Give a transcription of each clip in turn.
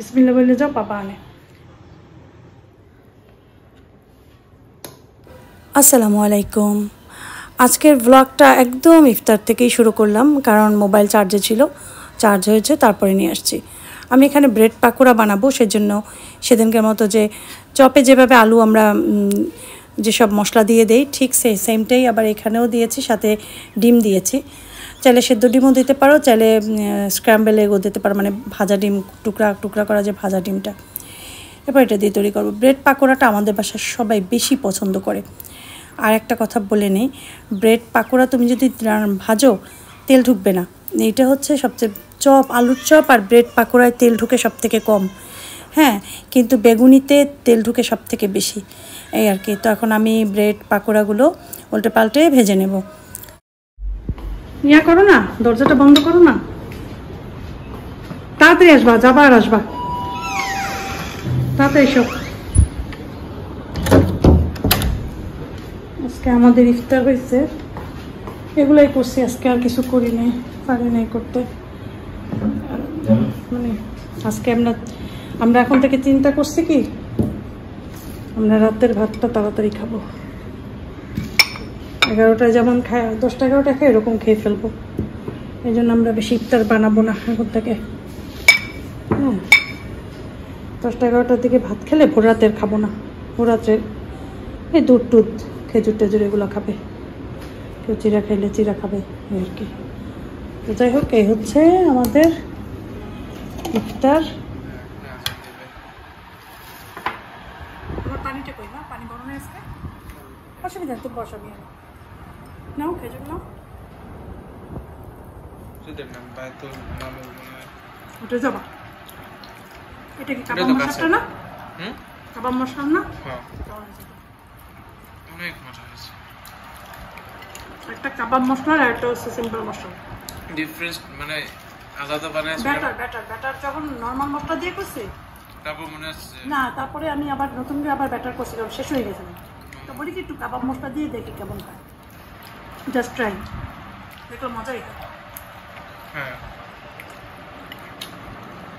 বিসমিল্লাহ বলে যাও, পাপা আনে। আসসালামু আলাইকুম। আজকের ব্লগটা একদম ইফতার থেকেই শুরু করলাম, কারণ মোবাইল চার্জে ছিল, চার্জ হয়েছে তারপরে নিয়ে আসছি। আমি এখানে ব্রেড পাকোড়া বানাবো, সেজন্য সেদিনকের মতো যে চপে যেভাবে আলু আমরা যেসব মশলা দিয়ে দেই ঠিক সেমটাই আবার এখানেও দিয়েছি, সাথে ডিম দিয়েছি। চাইলে সেদ্ধ ডিমও দিতে পারো, চাইলে স্ক্র্যাম্বল এগও দিতে পারো, মানে ভাজা ডিম টুকরা টুকরা করা যে ভাজা ডিমটা। এবার এটা দিয়ে তৈরি করবো। ব্রেড পাকোড়াটা আমাদের বাসায় সবাই বেশি পছন্দ করে। আর একটা কথা বলে নেই, ব্রেড পাকোড়া তুমি যদি ভাজো তেল ঢুকবে না। এইটা হচ্ছে সবচেয়ে চপ, আলুর চপ আর ব্রেড পাকোড়ায় তেল ঢুকে সব থেকে কম, হ্যাঁ, কিন্তু বেগুনিতে তেল ঢুকে সব থেকে বেশি, এই আর কি। তো এখন আমি ব্রেড পাকোড়াগুলো উল্টে পাল্টে ভেজে নেব। ইয়া করো না, দরজাটা বন্ধ করো না, তাড়াতাড়ি আসবা, যাবা আর আসবা, তাড়াতাড়ি এসো। আজকে আমাদের ইফতার হয়েছে, এগুলাই করছি আজকে, আর কিছু করি নাই, পারি নাই করতে। মানে আজকে আমরা এখন থেকে চিন্তা করছি কি, আমরা রাতের ভাতটা তাড়াতাড়ি খাবো। 11টায় যেমন খায়, 10টা 11টা খাই, এরকম খেয়ে ফেলবো। এই জন্য আমরা বেশি ইফতার বানাবো না এখন থেকে। হ্যাঁ, 10টা 11টার দিকে ভাত খেলে ভোর রাতের খাবো না। ভোর রাত্রে এই দুধ টুধ, খেজুর টেজুর এগুলো খাবে, কেউ চিরা খাইলে চিরা খাবে, আর কি। তো যাই হোক, এই হচ্ছে আমাদের ইফতার। পানিটা কই না, পানি বড় না আজকে, অসুবিধা তো বসাবি নাও, খেজুর নাও, উঠে যাবা। এটা কি কাবাব মশলা না? কাবাব মশলা না? অনেক মজা হয়েছে। একটা কাবাব মশলা আর একটা হচ্ছে সিম্পল মশলা, ডিফারেন্স মানে আলাদা বানাইছে। ব্যাটার যখন নরমাল মশলা দিয়ে করছি তারপর মনে আছে না, তারপরে আমি আবার নতুন করে আবার ব্যাটার করছিলাম, শেষ হয়ে গেছে। তো বলি কি একটু কাবাব মশলা দিয়ে দেখি কেমন হয়, জাস্ট ট্রাই, দেখলে মজাই হয়। হ্যাঁ,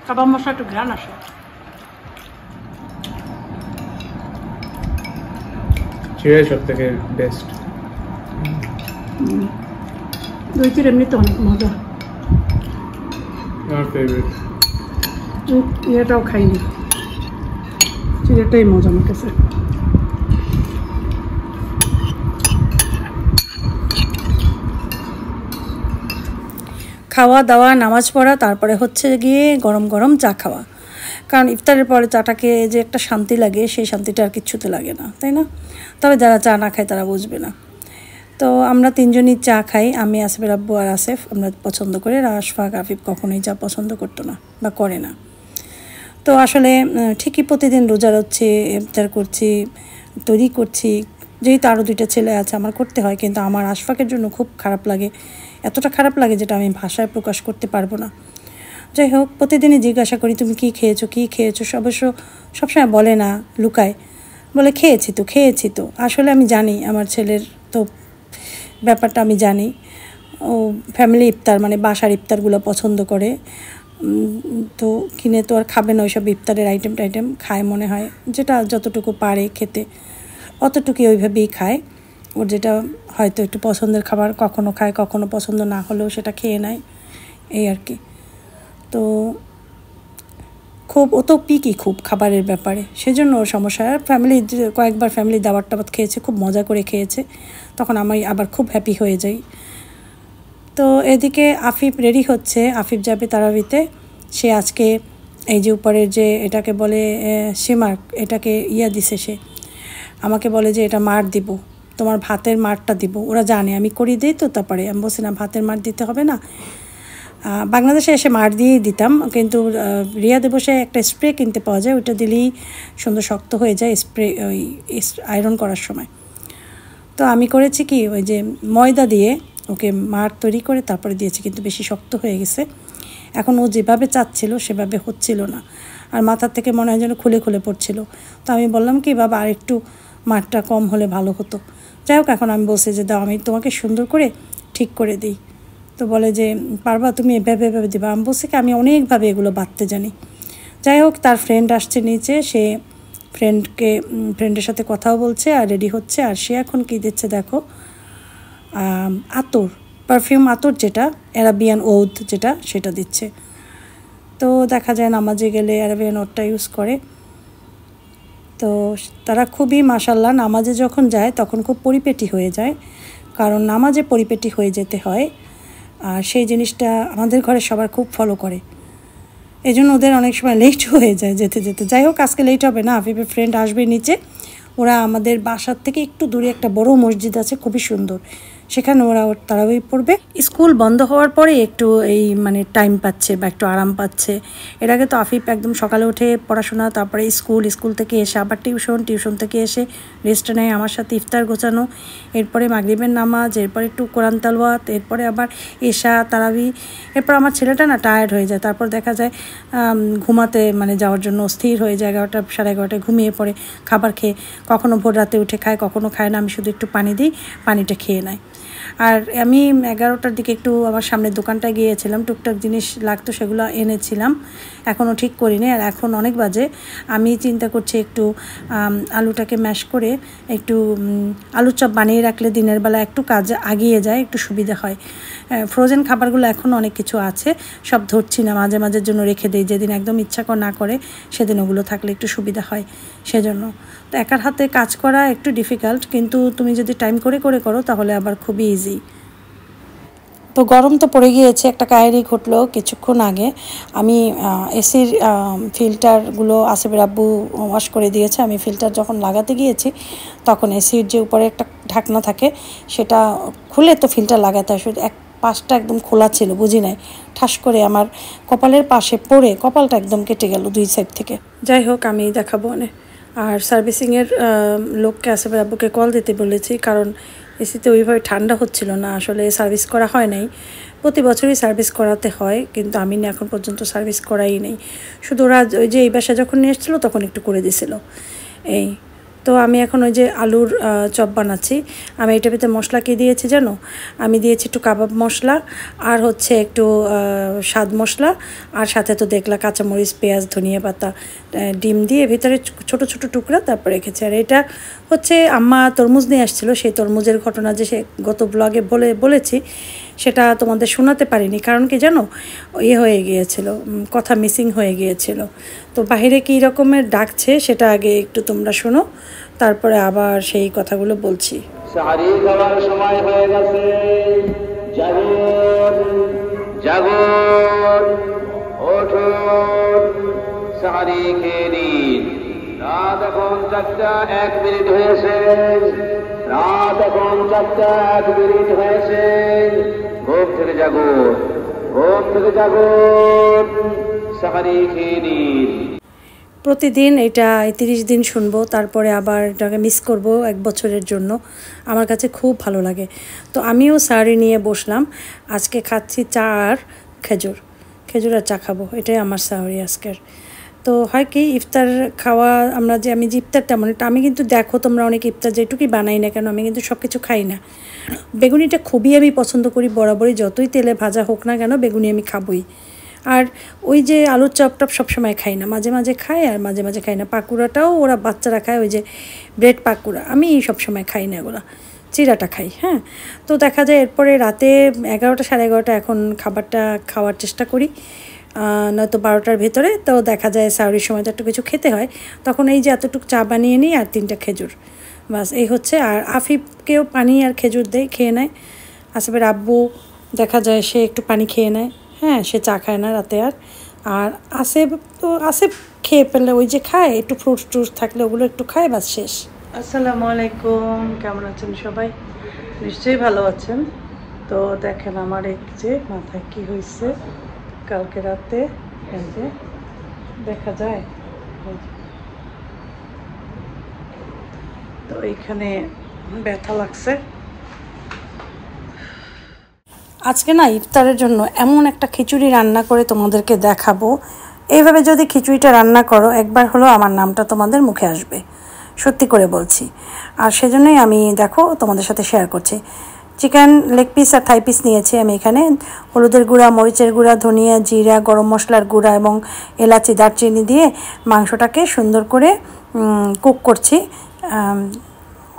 কাবাব মশলা একটু ঘ্রাণ আসে। চিড়াই সব থেকে বেস্ট। দই চিড়া এমনিতে অনেক মজা, আমার ফেভারিট। ইয়েটাও খাইনি, চিড়াটাই মজা আমার কাছে। খাওয়া দাওয়া, নামাজ পড়া, তারপরে হচ্ছে গিয়ে গরম গরম চা খাওয়া। কারণ ইফতারের পরে চাটাকে যে একটা শান্তি লাগে, সেই শান্তিটা আর কিচ্ছুতে লাগে না, তাই না? তবে যারা চা না খায় তারা বুঝবে না। তো আমরা তিনজনই চা খাই, আমি, আসিফের আব্বু আর আসিফ, আমরা পছন্দ করি। আশফাক আফিফ কখনোই চা পছন্দ করতো না বা করে না। তো আসলে ঠিকই প্রতিদিন রোজা হচ্ছে, ইফতার করছি, তৈরি করছি, যেহেতু আরও 2টা ছেলে আছে আমার করতে হয়, কিন্তু আমার আশফাকের জন্য খুব খারাপ লাগে, এতটা খারাপ লাগে যেটা আমি ভাষায় প্রকাশ করতে পারবো না। যাই হোক, প্রতিদিনই জিজ্ঞাসা করি তুমি কী খেয়েছো, কী খেয়েছো। অবশ্য সবসময় বলে না, লুকায়, বলে খেয়েছি তো। আসলে আমি জানি আমার ছেলের তো ব্যাপারটা আমি জানি, ও ফ্যামিলি ইফতার মানে বাসার ইফতারগুলো পছন্দ করে। তো কিনে তো আর খাবে না, ওইসব ইফতারের আইটেম খায়, মনে হয় যেটা যতটুকু পারে খেতে অতটুকুই ওইভাবেই খায়। ওর যেটা হয়তো একটু পছন্দের খাবার কখনো খায়, কখনো পছন্দ না হলেও সেটা খেয়ে নেয়, এই আর কি। তো ও তো পিকি খুব খাবারের ব্যাপারে, সেজন্য ওর সমস্যা। ফ্যামিলি কয়েকবার ফ্যামিলি দাওয়াত টাবাত খেয়েছে, খুব মজা করে খেয়েছে, তখন আমি আবার খুব হ্যাপি হয়ে যাই। তো এদিকে আফিফ রেডি হচ্ছে, আফিফ যাবে তারাবিতে। সে আজকে এই যে উপরের যে এটাকে বলে সীমার, এটাকে দিছে, সে আমাকে বলে যে এটা মার দিব, তোমার ভাতের মারটা দিব। ওরা জানে আমি করি দিই, তো তারপরে আমি বলছি না, ভাতের মার দিতে হবে না। বাংলাদেশে এসে মার দিয়েই দিতাম, কিন্তু রিয়াদে বসে একটা স্প্রে কিনতে পাওয়া যায়, ওইটা দিলেই সুন্দর শক্ত হয়ে যায় স্প্রে, ওই আয়রন করার সময়। তো আমি করেছি কি, ওই যে ময়দা দিয়ে ওকে মার তৈরি করে তারপরে দিয়েছি, কিন্তু বেশি শক্ত হয়ে গেছে। এখন ও যেভাবে চাচ্ছিল সেভাবে হচ্ছিল না, আর মাথার থেকে মনে হয় যেন খুলে খুলে পড়ছিল। তো আমি বললাম কি, বাবা আর একটু মারটা কম হলে ভালো হতো। যাই হোক, এখন আমি বলছি যে দাও, আমি তোমাকে সুন্দর করে ঠিক করে দিই। তো বলে যে পারবা তুমি এভাবে দিবা। আমি বলছি কি, আমি অনেকভাবে এগুলো বাঁধতে জানি, যাই হোক, তার ফ্রেন্ড আসছে নিচে, সে ফ্রেন্ডের সাথে কথাও বলছে আর রেডি হচ্ছে। আর সে এখন কী দিচ্ছে দেখো, আতর, পারফিউম আতর, যেটা অ্যারাবিয়ান ওদ যেটা, সেটা দিচ্ছে। তো দেখা যায় নামাজে গেলে অ্যারাবিয়ান ওদটা ইউজ করে। তো তারা খুবই মাশাল্লাহ নামাজে যখন যায় তখন খুব পরিপেটি হয়ে যায়, কারণ নামাজে পরিপেটি হয়ে যেতে হয়। আর সেই জিনিসটা আমাদের ঘরে সবার খুব ফলো করে, এই জন্য ওদের অনেক সময় লেট হয়ে যায় যেতে যেতে। যাই হোক, আজকে লেট হবে না, আফিফের ফ্রেন্ড আসবে নিচে। ওরা আমাদের বাসার থেকে একটু দূরে একটা বড় মসজিদ আছে, খুবই সুন্দর, সেখানে ওরা তারাবি পড়বে। স্কুল বন্ধ হওয়ার পরে একটু এই মানে টাইম পাচ্ছে বা একটু আরাম পাচ্ছে। এর আগে তো আফিফ একদম সকালে উঠে পড়াশোনা, তারপরে স্কুল থেকে এসে আবার টিউশন থেকে এসে রেস্ট নেয়, আমার সাথে ইফতার গোছানো, এরপরে মাগরিবের নামাজ, এরপরে একটু কোরআন তালওয়াত, এরপরে আবার এশা, তারাবি। এরপর আমার ছেলেটা না টায়ার্ড হয়ে যায়, তারপর দেখা যায় ঘুমাতে মানে যাওয়ার জন্য স্থির হয়ে যায়। 11টা সাড়ে 11টায় ঘুমিয়ে পড়ে খাবার খেয়ে। কখনো ভোর রাতে উঠে খায়, কখনো খায় না, আমি শুধু একটু পানি দিই, পানিটা খেয়ে নেয়। আর আমি 11টার দিকে একটু আমার সামনের দোকানটায় গিয়েছিলাম, টুকটাক জিনিস লাগতো সেগুলো এনেছিলাম, এখনও ঠিক করিনি। আর এখন অনেক বাজে, আমি চিন্তা করছি একটু আলুটাকে ম্যাশ করে একটু আলুর চপ বানিয়ে রাখলে দিনের বেলা একটু কাজ আগিয়ে যায়, একটু সুবিধা হয়। ফ্রোজেন খাবারগুলো এখনও অনেক কিছু আছে, সব ধরছি না, মাঝে মাঝের জন্য রেখে দিই, যেদিন একদম ইচ্ছা না করে সেদিন ওগুলো থাকলে একটু সুবিধা হয় সেজন্য। তো একার হাতে কাজ করা একটু ডিফিকাল্ট, কিন্তু তুমি যদি টাইম করে করো তাহলে আবার খুবই ইজি। তো গরম তো পড়ে গিয়েছে, একটা কাহিনি ঘটলো কিছুক্ষণ আগে। আমি এসির ফিল্টারগুলো আসিফের আব্বু ওয়াশ করে দিয়েছে, আমি ফিল্টার যখন লাগাতে গিয়েছি তখন এসির যে উপরে একটা ঢাকনা থাকে সেটা খুলে তো ফিল্টার লাগাতে হয়, এক পাশটা একদম খোলা ছিল, বুঝি নাই, ঠাস করে আমার কপালের পাশে পড়ে কপালটা একদম কেটে গেল 2 সাইড থেকে। যাই হোক, আমি দেখাবো না। আর সার্ভিসিংয়ের লোককে আসিফের আব্বুকে কল দিতে বলেছি, কারণ এসিতে ওইভাবে ঠান্ডা হচ্ছিল না, আসলে সার্ভিস করা হয় নাই। প্রতি বছরই সার্ভিস করাতে হয়, কিন্তু আমি এখন পর্যন্ত সার্ভিস করাই নেই। শুধু ওরা ওই যে এই বাসা যখন নিয়ে এসেছিলো তখন একটু করে দিছিল এই। তো আমি এখন ওই যে আলুর চপ বানাচ্ছি। আমি এটার ভিতরে মশলা কী দিয়েছি জানো? আমি দিয়েছি একটু কাবাব মশলা, আর হচ্ছে একটু স্বাদ মশলা, আর সাথে তো দেখলা কাঁচামরিচ, পেঁয়াজ, ধনিয়া পাতা, ডিম দিয়ে ভিতরে ছোট ছোট টুকরা তারপর রেখেছি। আর এটা হচ্ছে আম্মা তরমুজ নিয়ে আসছিলো, সেই তরমুজের ঘটনা যে সে গত ব্লগে বলেছি, সেটা তোমাদের শোনাতে পারিনি, কারণ কি জানো, ইয়ে হয়ে গিয়েছিল, কথা মিসিং হয়ে গিয়েছিল। তো বাহিরে কী রকমের ডাকছে সেটা আগে একটু তোমরা শোনো, তারপরে আবার সেই কথাগুলো বলছি। সাহারি খাওয়ার সময় হয়ে গেছে, জাগুন জাগুন ওঠুন, সাহারি খেয়ে নিন। রাত এখন 4:01 হয়েছে, রাত এখন 4:01 হয়েছে। ঘুম থেকে জাগুন, ঘুম থেকে জাগুন, সাহারি খেয়ে নিন। প্রতিদিন এটা 30 দিন শুনবো, তারপরে আবার এটাকে মিস করব 1 বছরের জন্য। আমার কাছে খুব ভালো লাগে। তো আমিও সাহারি নিয়ে বসলাম, আজকে খাচ্ছি চা আর খেজুর আর চা খাবো, এটাই আমার সাহারি আজকের। তো হয় কি, ইফতার খাওয়া আমি যে ইফতার তেমন একটা, আমি কিন্তু দেখো তোমরা অনেক ইফতার যেটুকুই বানাই না কেন, আমি কিন্তু সব কিছু খাই না। বেগুনিটা খুবই আমি পছন্দ করি, বরাবরই যতই তেলে ভাজা হোক না কেন বেগুনি আমি খাবই। আর ওই যে আলুর চপটপ সবসময় খাই না, মাঝে মাঝে খাই আর মাঝে মাঝে খাই না। পাকুড়াটাও ওরা বাচ্চারা খায়, ওই যে ব্রেড পাকুড়া, আমি সবসময় খাই না এগুলো, চিড়াটা খাই। হ্যাঁ, তো দেখা যায় এরপরে রাতে 11টা সাড়ে 11টা এখন খাবারটা খাওয়ার চেষ্টা করি, নয়তো 12টার ভেতরে। তো দেখা যায় সাহরির সময় তো একটু কিছু খেতে হয়, তখন এই যে এতটুকু চা বানিয়ে নিই আর 3টা খেজুর, বাস এই হচ্ছে। আর আফিফকেও পানি আর খেজুর দেয়, খেয়ে নেয়। আসিফের আব্বু দেখা যায় সে একটু পানি খেয়ে নেয়, হ্যাঁ, সে চা খায় না রাতে। আর আসিফ খেয়ে ফেললে ওই যে খায়, একটু ফ্রুটস থাকলে ওগুলো একটু খায়, বাস শেষ। আসসালামু আলাইকুম, কেমন আছেন সবাই? নিশ্চয়ই ভালো আছেন। তো দেখেন আমার এই যে মাথায় কী হয়েছে কালকে রাতে, দেখা যায় তো এইখানে ব্যথা লাগছে। আজকে না ইফতারের জন্য এমন একটা খিচুড়ি রান্না করে তোমাদেরকে দেখাবো। এইভাবে যদি খিচুড়িটা রান্না করো, একবার হলো আমার নামটা তোমাদের মুখে আসবে, সত্যি করে বলছি। আর সেজন্যই আমি দেখো তোমাদের সাথে শেয়ার করছি। চিকেন লেগ পিস আর থাই পিস নিয়েছি আমি এখানে। হলুদের গুঁড়া, মরিচের গুঁড়া, ধনিয়া, জিরা, গরম মশলার গুঁড়া এবং এলাচি, দারচিনি দিয়ে মাংসটাকে সুন্দর করে কুক করছি।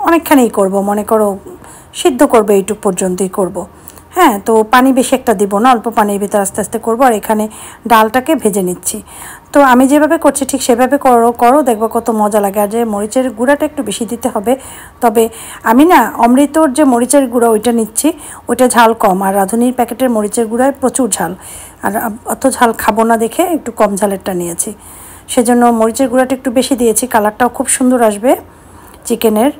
অনেকখানেই করব, মনে করো সিদ্ধ করবে এইটুক পর্যন্তই করব। হ্যাঁ, তো পানি বেশি একটা দিব না, অল্প পানির ভিতরে আস্তে আস্তে করবো। আর এখানে ডালটাকে ভেজে নিচ্ছি। তো আমি যেভাবে করছি ঠিক সেভাবে করো, দেখবো কত মজা লাগে। আর যে মরিচের গুঁড়াটা একটু বেশি দিতে হবে। তবে আমি না অমৃতর যে মরিচের গুঁড়া ওইটা নিচ্ছি, ওইটা ঝাল কম। আর রাঁধুনির প্যাকেটের মরিচের গুঁড়ায় প্রচুর ঝাল, আর অত ঝাল খাবো না দেখে একটু কম ঝালেরটা নিয়েছি। সেজন্য মরিচের গুঁড়াটা একটু বেশি দিয়েছি, কালারটাও খুব সুন্দর আসবে চিকেনের।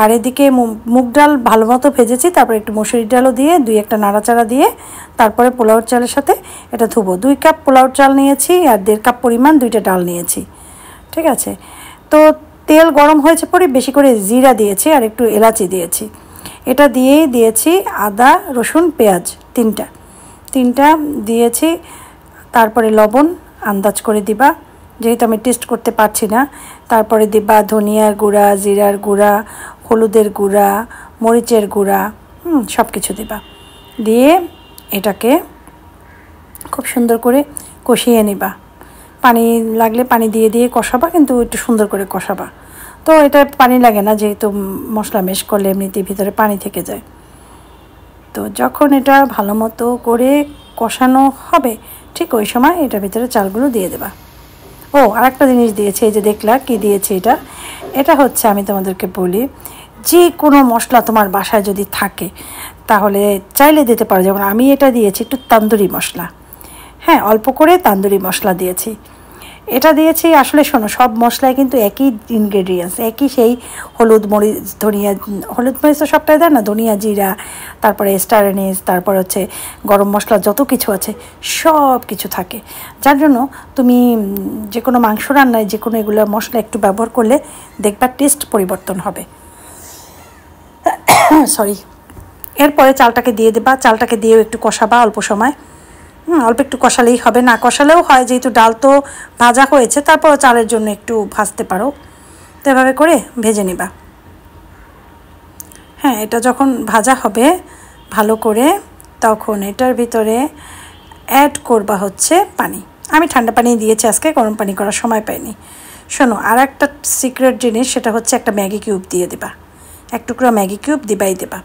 আর এদিকে মুগ ডাল ভালো মতো ভেজেছি, তারপর একটু মসুরির ডালও দিয়ে 2-1টা নাড়াচাড়া দিয়ে তারপরে পোলাওর চালের সাথে এটা ধুবো। 2 কাপ পোলাওর চাল নিয়েছি আর 1.5 কাপ পরিমাণ 2টা ডাল নিয়েছি। ঠিক আছে, তো তেল গরম হয়েছে পরে বেশি করে জিরা দিয়েছি আর একটু এলাচি দিয়েছি। এটা দিয়েই দিয়েছি আদা, রসুন, পেঁয়াজ 3টা দিয়েছি। তারপরে লবণ আন্দাজ করে দিবা, যেহেতু আমি টেস্ট করতে পারছি না। তারপরে দিবা ধনিয়ার গুঁড়া, জিরার গুঁড়া, হলুদের গুঁড়া, মরিচের গুঁড়া, সব কিছু দিবা। দিয়ে এটাকে খুব সুন্দর করে কষিয়ে নিবা। পানি লাগলে পানি দিয়ে দিয়ে কষাবা, কিন্তু একটু সুন্দর করে কষাবা। তো এটা পানি লাগে না, যেহেতু মশলা মেশ করলে এমনিতেই ভিতরে পানি থেকে যায়। তো যখন এটা ভালো মতো করে কষানো হবে ঠিক ওই সময় এটার ভিতরে চালগুলো দিয়ে দেবা। ও, আরেকটা জিনিস দিয়েছে, এই যে দেখলা কি দিয়েছে এটা হচ্ছে, আমি তোমাদেরকে বলি, যে কোনো মশলা তোমার বাসায় যদি থাকে তাহলে চাইলে দিতে পারো। যেমন আমি এটা দিয়েছি একটু তান্দুরি মশলা। হ্যাঁ, অল্প করে তান্দুরি মশলা দিয়েছি। এটা দিয়েছি আসলে শোনো, সব মশলায় কিন্তু একই ইনগ্রেডিয়েন্টস, একই সেই হলুদ, মরিচ, ধনিয়া, হলুদ মরিচ তো সবটাই দেয় না, ধনিয়া, জিরা, তারপরে স্টার অ্যানিস, তারপর হচ্ছে গরম মশলা, যত কিছু আছে সব কিছু থাকে। যার জন্য তুমি যে কোনো মাংস রান্নায় যে কোনো এগুলো মশলা একটু ব্যবহার করলে দেখবা টেস্ট পরিবর্তন হবে। সরি। এরপরে চালটাকে দিয়ে দেবা, চালটাকে দিয়েও একটু কষাবা অল্প সময়। অল্প একটু কষালেই হবে, না কষালেও হয়, যেহেতু ডাল তো ভাজা হয়েছে, তারপর চালের জন্য একটু ভাজতে পারো। তো এভাবে করে ভেজে নিবা। হ্যাঁ, এটা যখন ভাজা হবে ভালো করে, তখন এটার ভিতরে অ্যাড করবা হচ্ছে পানি। আমি ঠান্ডা পানি দিয়েছি আজকে, গরম পানি করার সময় পাইনি। শোনো, আর একটা সিক্রেট জিনিস, সেটা হচ্ছে একটা ম্যাগি কিউব দিয়ে দেবা। 1 টুকরা ম্যাগি কিউব দিবাই দেবা।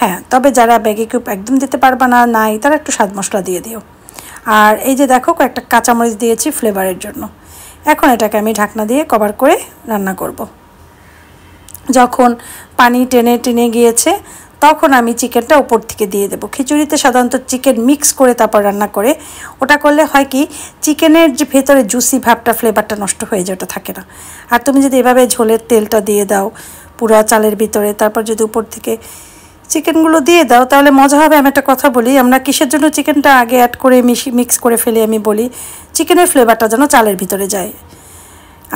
হ্যাঁ, তবে যারা ম্যাগি কিউব একদম দিতে পারবা না, নাই, তারা একটু স্বাদ মশলা দিয়ে দিও। আর এই যে দেখো, কয়েকটা কাঁচামরিচ দিয়েছি ফ্লেভারের জন্য। এখন এটাকে আমি ঢাকনা দিয়ে কভার করে রান্না করব। যখন পানি টেনে টেনে গিয়েছে তখন আমি চিকেনটা উপর থেকে দিয়ে দেবো। খিচুড়িতে সাধারণত চিকেন মিক্স করে তারপর রান্না করে, ওটা করলে হয় কি, চিকেনের যে ভেতরে জুসি ভাবটা, ফ্লেভারটা নষ্ট হয়ে যায়, ওটা থাকে না। আর তুমি যদি এভাবে ঝোলের তেলটা দিয়ে দাও পুরা চালের ভিতরে, তারপর যদি উপর থেকে চিকেনগুলো দিয়ে দাও, তাহলে মজা হবে। আমি একটা কথা বলি, আমরা কিসের জন্য চিকেনটা আগে অ্যাড করে মিক্স করে ফেলি, আমি বলি চিকেনের ফ্লেভারটা যেন চালের ভিতরে যায়।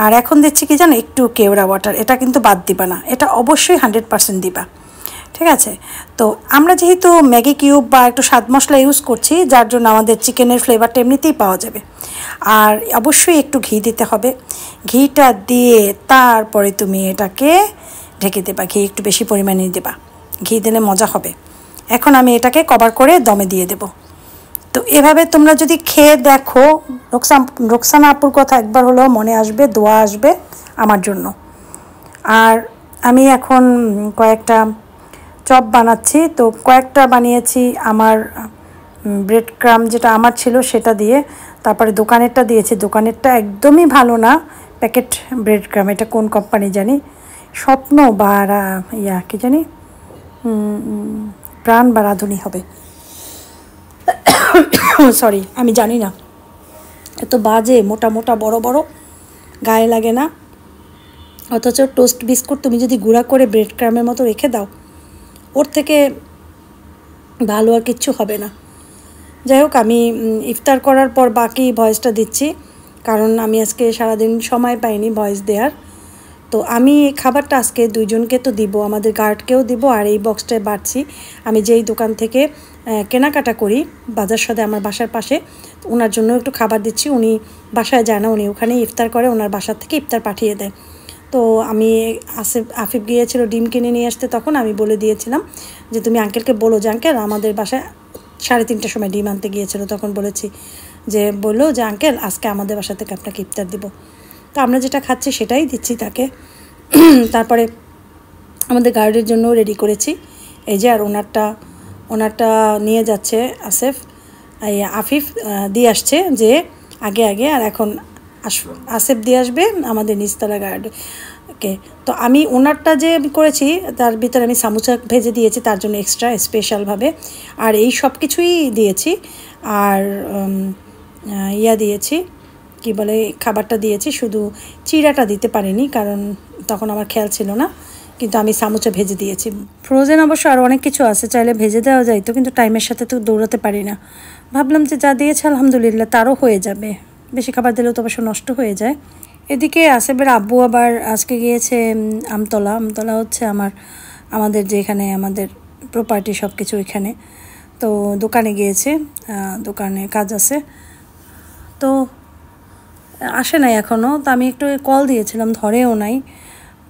আর এখন দিচ্ছি কি জানো, একটু কেওড়া ওয়াটার। এটা কিন্তু বাদ দিবা না, এটা অবশ্যই 100% দিবা। ঠিক আছে, তো আমরা যেহেতু ম্যাগি কিউব বা একটু স্বাদ মশলা ইউজ করছি, যার জন্য আমাদের চিকেনের ফ্লেভারটা এমনিতেই পাওয়া যাবে। আর অবশ্যই একটু ঘি দিতে হবে। ঘিটা দিয়ে তারপরে তুমি এটাকে ঢেকে দেবা। ঘি একটু বেশি পরিমাণে দেবা, ঘি দিলে মজা হবে। এখন আমি এটাকে কভার করে দমে দিয়ে দেব। তো এভাবে তোমরা যদি খেয়ে দেখো, রোকসানা আপুর কথা একবার হলেও মনে আসবে, দোয়া আসবে আমার জন্য। আর আমি এখন কয়েকটা চপ বানাচ্ছি। তো কয়েকটা বানিয়েছি আমার ব্রেড ক্রাম যেটা আমার ছিল সেটা দিয়ে, তারপরে দোকানেরটা দিয়েছি। দোকানেরটা একদমই ভালো না, প্যাকেট ব্রেড ক্রাম। এটা কোন কোম্পানি জানি, স্বপ্ন বা কি জানি, প্রাণ বা রাঁধুনি হবে, সরি, আমি জানি না। এত বাজে, মোটা মোটা, বড় বড়, গায়ে লাগে না। অথচ টোস্ট বিস্কুট তুমি যদি গুঁড়া করে ব্রেড ক্রামের মতো রেখে দাও, ওর থেকে ভালো আর কিচ্ছু হবে না। যাই হোক, আমি ইফতার করার পর বাকি ভয়েসটা দিচ্ছি, কারণ আমি আজকে সারাদিন সময় পাইনি ভয়েস দেওয়ার। তো আমি এই খাবারটা আজকে 2 জনকে তো দিব, আমাদের গার্ডকেও দিব। আর এই বক্সটায় বাড়ছি, আমি যেই দোকান থেকে কেনাকাটা করি বাজার সদে আমার বাসার পাশে, ওনার জন্য একটু খাবার দিচ্ছি। উনি বাসায় যায় না, উনি ওখানেই ইফতার করে, ওনার বাসার থেকে ইফতার পাঠিয়ে দেয়। তো আমি আফিফ গিয়েছিল ডিম কিনে নিয়ে আসতে, তখন আমি বলে দিয়েছিলাম যে তুমি আঙ্কেলকে বলো যে আঙ্কেল আমাদের বাসায় 3:30টার সময় ডিম আনতে গিয়েছিল, তখন বলেছি যে বললো যে আঙ্কেল আজকে আমাদের বাসা থেকে আপনাকে ইফতার দিব। তো আমরা যেটা খাচ্ছি সেটাই দিচ্ছি তাকে। তারপরে আমাদের গার্ডের জন্য রেডি করেছি, এই যে আর ওনারটা নিয়ে যাচ্ছে আফিফ দিয়ে আসছে যে আগে আর এখন আসেফ দিয়ে আসবে আমাদের নিচতলা গার্ডকে। তো আমি ওনারটা যে করেছি তার ভিতরে আমি সামোসা ভেজে দিয়েছি তার জন্য এক্সট্রা স্পেশালভাবে, আর এই সব কিছুই দিয়েছি। আর দিয়েছি কি বলে খাবারটা দিয়েছি, শুধু চিড়াটা দিতে পারিনি কারণ তখন আমার খেয়াল ছিল না, কিন্তু আমি সামোসা ভেজে দিয়েছি। ফ্রোজেন অবশ্য আরও অনেক কিছু আছে, চাইলে ভেজে দেওয়া যায় তো, কিন্তু টাইমের সাথে তো দৌড়াতে পারি না। ভাবলাম যে যা দিয়েছে আলহামদুলিল্লাহ তারও হয়ে যাবে, বেশি খাবার দিলেও তো অবশ্য নষ্ট হয়ে যায়। এদিকে আসেফের আব্বু আবার আজকে গিয়েছে আমতলা হচ্ছে আমাদের যে এখানে আমাদের প্রপার্টি সব কিছু এখানে, তো দোকানে গিয়েছে, দোকানে কাজ আছে, তো আসে নাই এখনও। তো আমি একটু কল দিয়েছিলাম, ধরেও নাই।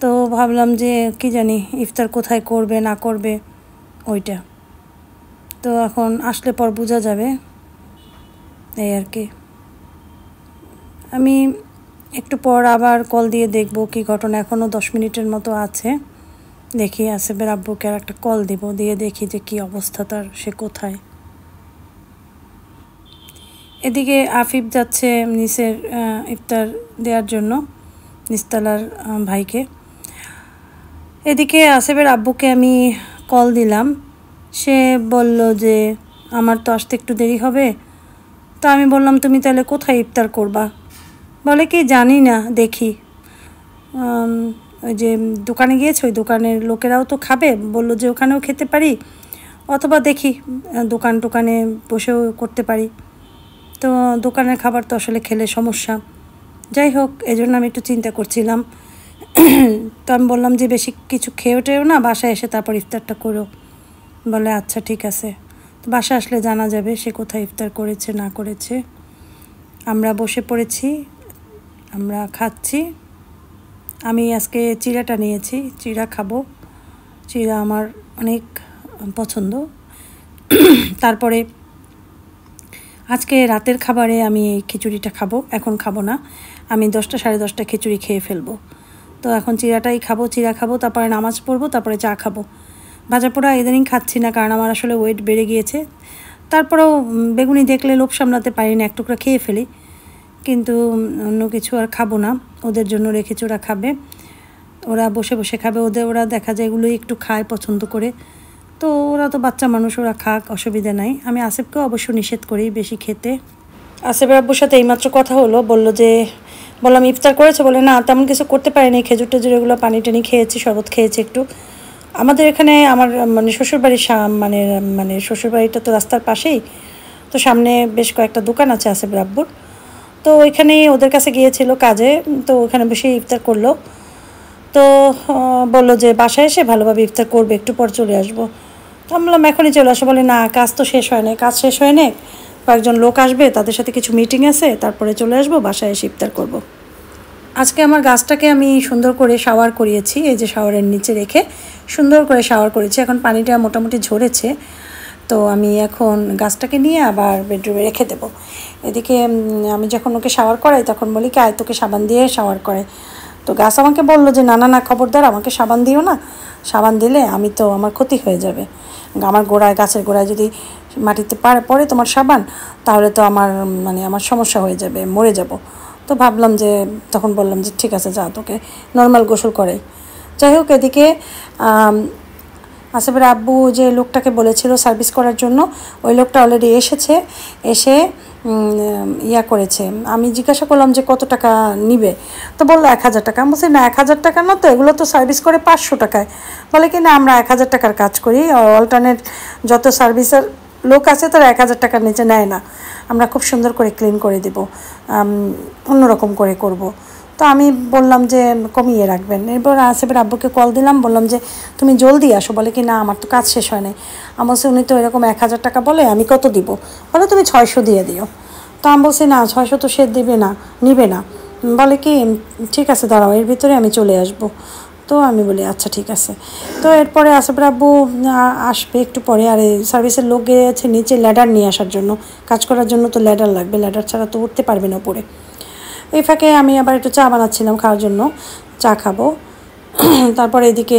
তো ভাবলাম যে কি জানি ইফতার কোথায় করবে না করবে ওইটা, তো এখন আসলে পর বোঝা যাবে এই আর কি। আমি একটু পর আবার কল দিয়ে দেখব কি ঘটনা, এখনও 10 মিনিটের মতো আছে, দেখি আসেফের আব্বুকে আর একটা কল দিব, দিয়ে দেখি যে কি অবস্থা তার, সে কোথায়। এদিকে আফিফ যাচ্ছে নিচের ইফতার দেওয়ার জন্য নিচতলার ভাইকে। এদিকে আসেফের আব্বুকে আমি কল দিলাম, সে বলল যে আমার তো আসতে একটু দেরি হবে। তো আমি বললাম তুমি তাহলে কোথায় ইফতার করবা? বলে কি জানি না, দেখি। ওই যে দোকানে গিয়েছে, ওই দোকানের লোকেরাও তো খাবে, বললো যে ওখানেও খেতে পারি, অথবা দেখি দোকানে বসেও করতে পারি। তো দোকানের খাবার তো আসলে খেলে সমস্যা, যাই হোক এজন্য আমি একটু চিন্তা করছিলাম। তো আমি বললাম যে বেশি কিছু খেয়েও না, বাসায় এসে তারপর ইফতারটা করো। বলে আচ্ছা ঠিক আছে। তো বাসায় আসলে জানা যাবে সে কোথায় ইফতার করেছে না করেছে। আমরা বসে পড়েছি, আমরা খাচ্ছি। আমি আজকে চিড়াটা নিয়েছি, চিড়া খাবো, চিড়া আমার অনেক পছন্দ। তারপরে আজকে রাতের খাবারে আমি এই খিচুড়িটা খাবো, এখন খাবো না, আমি 10টা 10:30 খিচুড়ি খেয়ে ফেলবো। তো এখন চিড়াটাই খাবো, চিড়া খাবো, তারপরে নামাজ পড়বো, তারপরে চা খাবো। ভাজা পোড়া ইদানিং খাচ্ছি না কারণ আমার আসলে ওয়েট বেড়ে গিয়েছে। তারপরেও বেগুনি দেখলে লোভ সামলাতে পারি না, এক টুকরা খেয়ে ফেলি, কিন্তু অন্য কিছু আর খাবো না। ওদের জন্য রেখেছি, ওরা খাবে, ওরা বসে বসে খাবে, ওরা দেখা যায় এগুলোই একটু খায় পছন্দ করে। তো ওরা তো বাচ্চা মানুষ, ওরা খাক, অসুবিধা নাই। আমি আসেফকেও অবশ্য নিষেধ করি বেশি খেতে। আসেফের আব্বুর সাথে এইমাত্র কথা হলো, বললাম ইফতার করেছে, বলে না তেমন কিছু করতে পারিনি, খেজুর টেজুর এগুলো পানি টানি খেয়েছি, শরবত খেয়েছি একটু। আমাদের এখানে আমার শ্বশুরবাড়ির শ্বশুরবাড়িটা তো রাস্তার পাশেই, তো সামনে বেশ কয়েকটা দোকান আছে আসেফের আব্বুর, তো ওইখানেই ওদের কাছে গিয়েছিল কাজে, তো ওখানে বসে ইফতার করলো। তো বললো যে বাসায় এসে ভালোভাবে ইফতার করবে, একটু পর চলে আসবো। তো আমি বললাম এখনই চলে আসো। বলে না কাজ তো শেষ হয় না, কাজ শেষ হয় না, কয়েকজন লোক আসবে, তাদের সাথে কিছু মিটিং আছে, তারপরে চলে আসবো, বাসায় এসে ইফতার করবো। আজকে আমার গাছটাকে আমি সুন্দর করে শাওয়ার করিয়েছি, এই যে শাওয়ারের নিচে রেখে সুন্দর করে শাওয়ার করেছি, এখন পানিটা মোটামুটি ঝরেছে। তো আমি এখন গাছটাকে নিয়ে আবার বেডরুমে রেখে দেবো। এদিকে আমি যখন ওকে শাওয়ার করাই তখন বলি কি আয় তোকে সাবান দিয়ে শাওয়ার করে। তো গাছ আমাকে বললো যে না খবরদার আমাকে সাবান দিও না, সাবান দিলে আমার ক্ষতি হয়ে যাবে, আমার গাছের গোড়ায় যদি মাটিতে পড়ে তোমার সাবান, তাহলে তো আমার সমস্যা হয়ে যাবে, মরে যাব। তো তখন বললাম যে ঠিক আছে যা, তোকে নর্মাল গোসল করে। যাই হোক এদিকে আসেফের আব্বু যে লোকটাকে বলেছিল সার্ভিস করার জন্য, ওই লোকটা অলরেডি এসে করেছে। আমি জিজ্ঞাসা করলাম যে কত টাকা নিবে, তো বললো 1000 টাকা। আমি বলছি না 1000 টাকা না, তো এগুলো তো সার্ভিস করে 500 টাকায়। বলে কি না আমরা 1000 টাকার কাজ করি, অল্টারনেট যত সার্ভিসের লোক আছে তারা 1000 টাকার নিচে নেয় না, আমরা খুব সুন্দর করে ক্লিন করে দেব, অন্যরকম করে করব। তো আমি বললাম যে কমিয়ে রাখবেন। এরপর আসেফের আব্বুকে কল দিলাম, বললাম যে তুমি জলদি আসো। বলে কি না আমার তো কাজ শেষ হয় নাই। আমি বলছি উনি তো এরকম 1000 টাকা বলে, আমি কত দিব? বলে তুমি 600 দিয়ে দিও। তো আমি বলছি না 600 তো সে নিবে না, বলে কি ঠিক আছে দাঁড়াও, এর ভিতরে আমি চলে আসব। তো আমি বলি আচ্ছা ঠিক আছে। তো এরপরে আসিফের আব্বু আসবে একটু পরে, আর এই সার্ভিসের লোক গিয়েছে নিচে ল্যাডার নিয়ে আসার জন্য, কাজ করার জন্য তো ল্যাডার লাগবে, ল্যাডার ছাড়া তো উঠতে পারবে না উপরে। এই ফাঁকে আমি আবার একটু চা বানাচ্ছিলাম খাওয়ার জন্য, চা খাবো। তারপরে এদিকে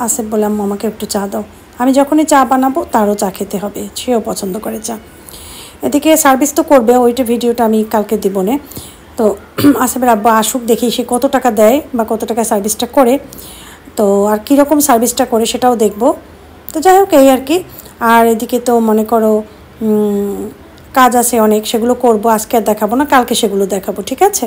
আসিফ বললাম আমাকে একটু চা দাও। আমি যখনই চা বানাবো তারও চা খেতে হবে, সেও পছন্দ করে চা। এদিকে সার্ভিস তো করবে, ওইটা ভিডিওটা আমি কালকে দিব না। তো আসিফের আব্বা আসুক, দেখি সে কত টাকা দেয় বা কত টাকা সার্ভিসটা করে, তো আর কীরকম সার্ভিসটা করে সেটাও দেখব। তো যাই হোক এই আর কি। আর এদিকে তো মনে করো কাজ আছে অনেক, সেগুলো করব, আজকে আর দেখাবো না, কালকে সেগুলো দেখাবো, ঠিক আছে।